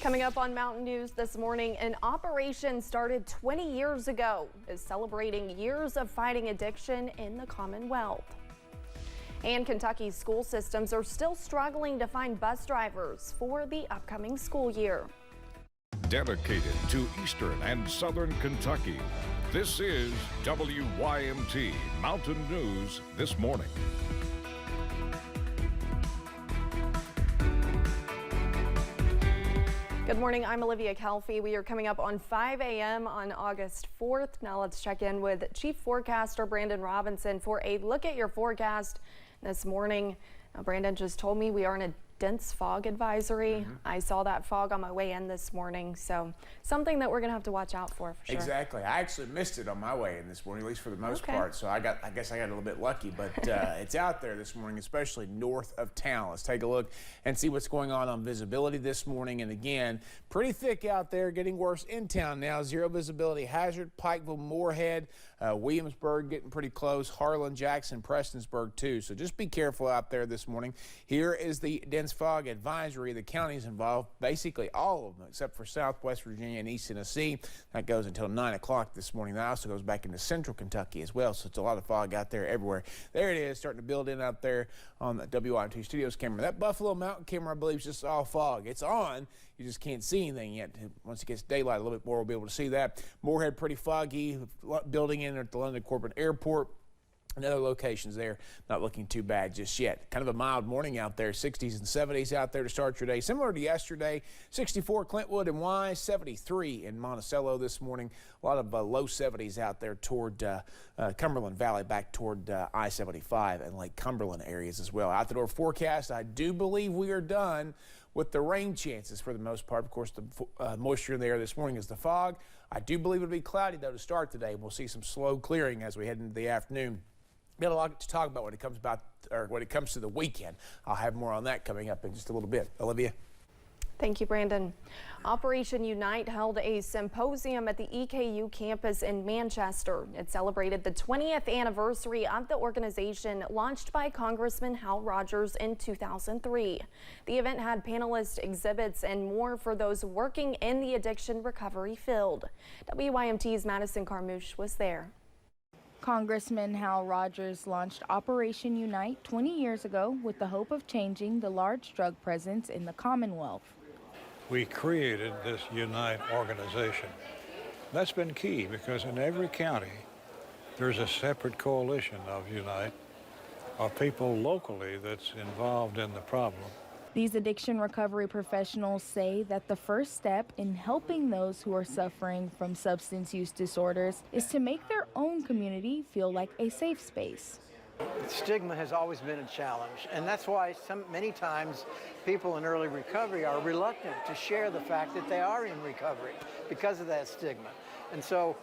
Coming up on Mountain News this morning, an operation started 20 years ago is celebrating years of fighting addiction in the Commonwealth. And Kentucky's school systems are still struggling to find bus drivers for the upcoming school year. Dedicated to Eastern and Southern Kentucky, this is WYMT Mountain News this morning. Good morning, I'm Olivia Calfee. We are coming up on 5 a.m. on August 4th. Now let's check in with Chief Forecaster Brandon Robinson for a look at your forecast this morning. Now, Brandon just told me we are in a dense fog advisory. I saw that fog on my way in this morning, so something that we're gonna have to watch out for sure. Exactly. I actually missed it on my way in this morning, at least for the most part. So I guess I got a little bit lucky, but it's out there this morning, especially north of town. Let's take a look and see what's going on visibility this morning. And again, pretty thick out there, getting worse in town now. Zero visibility hazard, Pikeville, Moorhead, Williamsburg getting pretty close, Harlan, Jackson, Prestonsburg too. So just be careful out there this morning. Here is the dense fog advisory. The counties involved, basically all of them, except for Southwest Virginia and East Tennessee. That goes until 9 o'clock this morning. That also goes back into Central Kentucky as well. So it's a lot of fog out there everywhere. There it is, starting to build in out there on the WYMT Studios camera. That Buffalo Mountain camera, I believe, is just all fog. It's on. You just can't see anything yet. Once it gets daylight a little bit more, we'll be able to see that. Moorhead, pretty foggy. Building in at the London Corporate Airport. And other locations there, not looking too bad just yet. Kind of a mild morning out there, 60s and 70s out there to start your day. Similar to yesterday, 64 Clintwood and Wise, 73 in Monticello this morning. A lot of low 70s out there toward Cumberland Valley, back toward I-75 and Lake Cumberland areas as well. Out the door forecast, I do believe we are done with the rain chances for the most part. Of course, the moisture in the air this morning is the fog. I do believe it'll be cloudy, though, to start today. We'll see some slow clearing as we head into the afternoon. Got a lot to talk about when it comes to the weekend. I'll have more on that coming up in just a little bit. Olivia. Thank you, Brandon. Operation Unite held a symposium at the EKU campus in Manchester. It celebrated the 20th anniversary of the organization launched by Congressman Hal Rogers in 2003. The event had panelist exhibits and more for those working in the addiction recovery field. WYMT's Madison Carmouche was there. Congressman Hal Rogers launched Operation Unite 20 years ago with the hope of changing the large drug presence in the Commonwealth. We created this Unite organization. That's been key because in every county there's a separate coalition of Unite, of people locally that's involved in the problem. These addiction recovery professionals say that the first step in helping those who are suffering from substance use disorders is to make their own community feel like a safe space. Stigma has always been a challenge, and that's why many times people in early recovery are reluctant to share the fact that they are in recovery because of that stigma. And so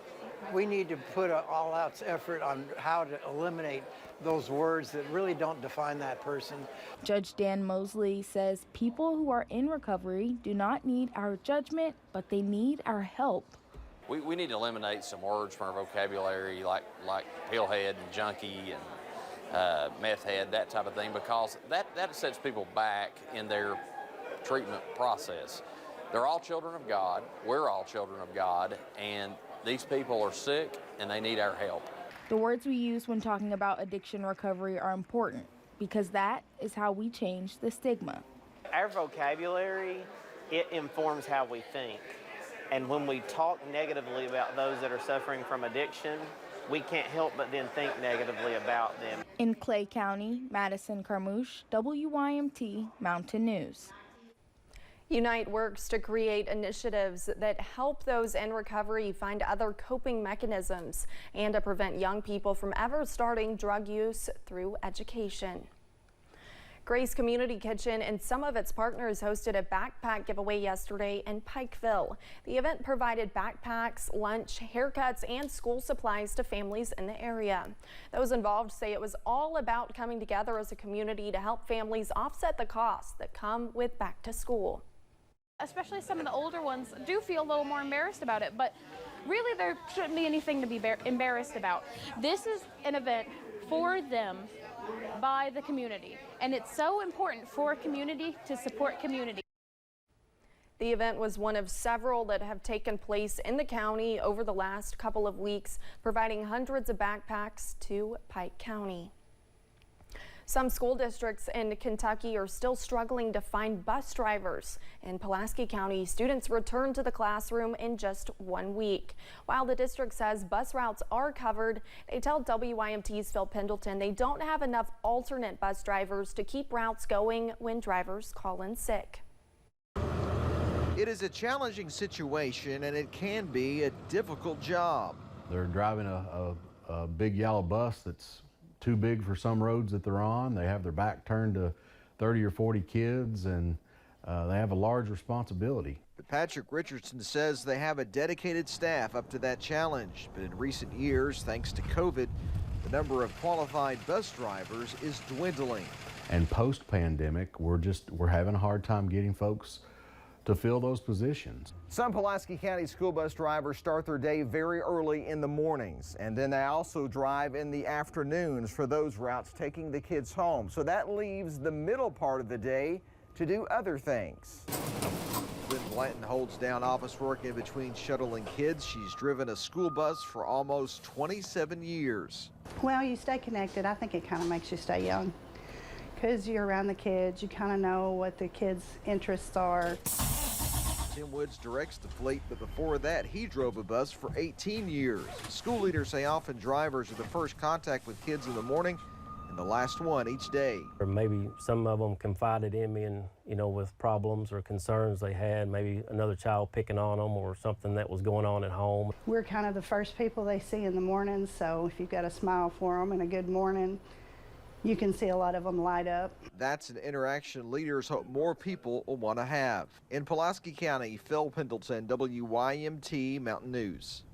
we need to put an all-out effort on how to eliminate those words that really don't define that person. Judge Dan Mosley says people who are in recovery do not need our judgment, but they need our help. We need to eliminate some words from our vocabulary like pillhead and junkie and meth head, that type of thing, because that sets people back in their treatment process. They're all children of God. We're all children of God, and these people are sick and they need our help. The words we use when talking about addiction recovery are important because that is how we change the stigma. Our vocabulary, it informs how we think. And when we talk negatively about those that are suffering from addiction, we can't help but then think negatively about them. In Clay County, Madison Carmouche, WYMT Mountain News. Unite works to create initiatives that help those in recovery find other coping mechanisms and to prevent young people from ever starting drug use through education. Grace Community Kitchen and some of its partners hosted a backpack giveaway yesterday in Pikeville. The event provided backpacks, lunch, haircuts, and school supplies to families in the area. Those involved say it was all about coming together as a community to help families offset the costs that come with back to school. Especially some of the older ones do feel a little more embarrassed about it, but really there shouldn't be anything to be embarrassed about. This is an event for them by the community, and it's so important for community to support community. The event was one of several that have taken place in the county over the last couple of weeks, providing hundreds of backpacks to Pike County. Some school districts in Kentucky are still struggling to find bus drivers. In Pulaski County, students return to the classroom in just 1 week. While the district says bus routes are covered, they tell WYMT's Phil Pendleton they don't have enough alternate bus drivers to keep routes going when drivers call in sick. It is a challenging situation, and it can be a difficult job. They're driving a big yellow bus that's too big for some roads that they're on. They have their back turned to 30 or 40 kids, and they have a large responsibility. But Patrick Richardson says they have a dedicated staff up to that challenge. But in recent years, thanks to COVID, the number of qualified bus drivers is dwindling. And post-pandemic, we're having a hard time getting folks to fill those positions. Some Pulaski County school bus drivers start their day very early in the mornings, and then they also drive in the afternoons for those routes taking the kids home. So that leaves the middle part of the day to do other things. Lynn Blanton holds down office work in between shuttling kids. She's driven a school bus for almost 27 years. Well, you stay connected. I think it kind of makes you stay young because you're around the kids. You kind of know what the kids' interests are. Tim Woods directs the fleet, but before that, he drove a bus for 18 years. School leaders say often drivers are the first contact with kids in the morning and the last one each day. Or maybe some of them confided in me and, with problems or concerns they had, maybe another child picking on them or something that was going on at home. We're kind of the first people they see in the morning, so if you've got a smile for them and a good morning, you can see a lot of them light up. That's an interaction leaders hope more people will want to have. In Pulaski County, Phil Pendleton, WYMT Mountain News.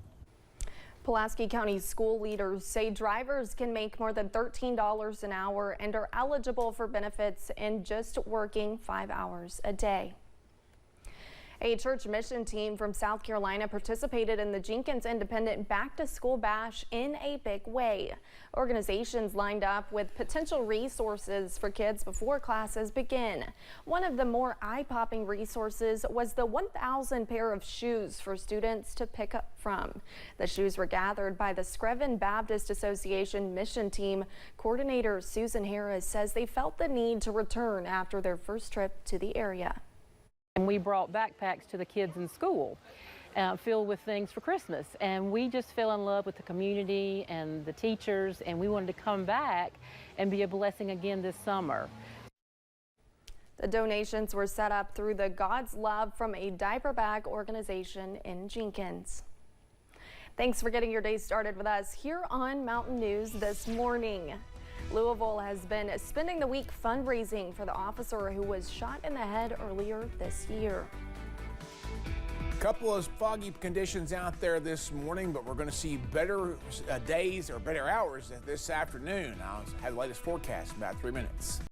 Pulaski County school leaders say drivers can make more than $13 an hour and are eligible for benefits in just working 5 hours a day. A church mission team from South Carolina participated in the Jenkins Independent Back to School Bash in a big way. Organizations lined up with potential resources for kids before classes begin. One of the more eye-popping resources was the 1,000 pair of shoes for students to pick up from. The shoes were gathered by the Screven Baptist Association mission team. Coordinator Susan Harris says they felt the need to return after their first trip to the area. And we brought backpacks to the kids in school filled with things for Christmas. And we just fell in love with the community and the teachers, and we wanted to come back and be a blessing again this summer. The donations were set up through the God's Love from a Diaper Bag organization in Jenkins. Thanks for getting your day started with us here on Mountain News this morning. Louisville has been spending the week fundraising for the officer who was shot in the head earlier this year. A couple of foggy conditions out there this morning, but we're going to see better days or better hours this afternoon. I'll have the latest forecast in about 3 minutes.